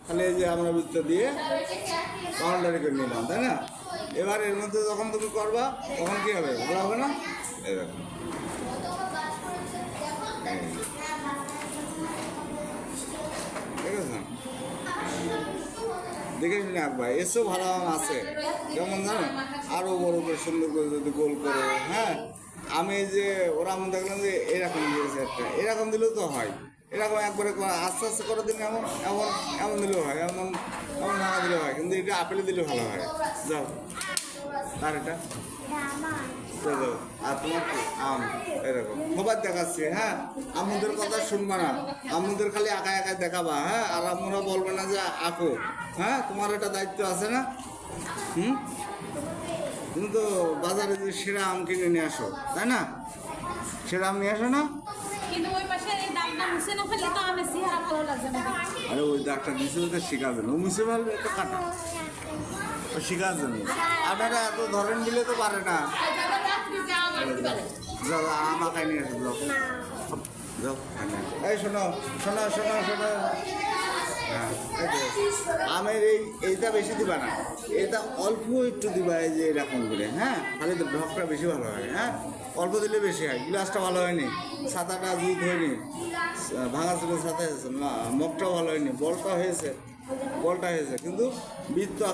খালি এই যে আমরা বৃত্ত দিয়ে বাউন্ডারি করে নিলাম, তাই না? এবার এর মধ্যে যখন তুমি করবা তখন কী হবে, ভালো হবে না? এরকম ঠিক আছে, দেখে শুনে আঁকবা। এসেও ভালো আম আছে, যেমন জানো আরও বড় করে সুন্দর করে যদি গোল করে, হ্যাঁ। আমি যে ওরা আমি দেখলাম যে এরকম দিয়েছে একটা, এরকম দিলেও তো হয়, এরকম একবারে আস্তে আস্তে করে দিলে এমন এমন এমন দিলেও হয়, এমন এমন ভাঙা দিলেও হয়, কিন্তু এটা আপেলে দিলে ভালো হয়। যাও, আর এটা চলো, আর তোমার কি আম এরকম সবার দেখাচ্ছি, হ্যাঁ। আম্মুদের কথা শুনবা না, আম্মুদের খালি একা একাই দেখাবা, হ্যাঁ। আর আম্মুরা বলবে না যে আঁকো, হ্যাঁ। তোমার একটা দায়িত্ব আছে না? হুম, তুমি তো বাজারে যে সেরা আম কিনে নিয়ে আসো, তাই না? সেরা আম নিয়ে আসো না? আরে ওই ডাক্তার দিচ্ছে ওটা শেখার জন্য, ও মিশে ভালো একটা কাটা, ও শেখার জন্য। আপনারা এত ধরেন দিলে তো পারে না। যাও আম আঁকাই নিয়ে আসো, যাও। এই শোনো শোনো শোনো শোনো, হ্যাঁ, আমের এইটা বেশি দিবা না, এটা অল্প একটু দিবা, এই যে এরকম করে, হ্যাঁ। খালি ঢকটা বেশি ভালো হয়, হ্যাঁ। অল্প দিলে বেশি হয়, গ্লাসটা ভালো হয়নি, ছাতাটা জুত হয়নি, ভাঙা ছিল ছাতা হয়েছে, মগটা ভালো হয়নি, বলটা হয়েছে, কিন্তু বৃত্ত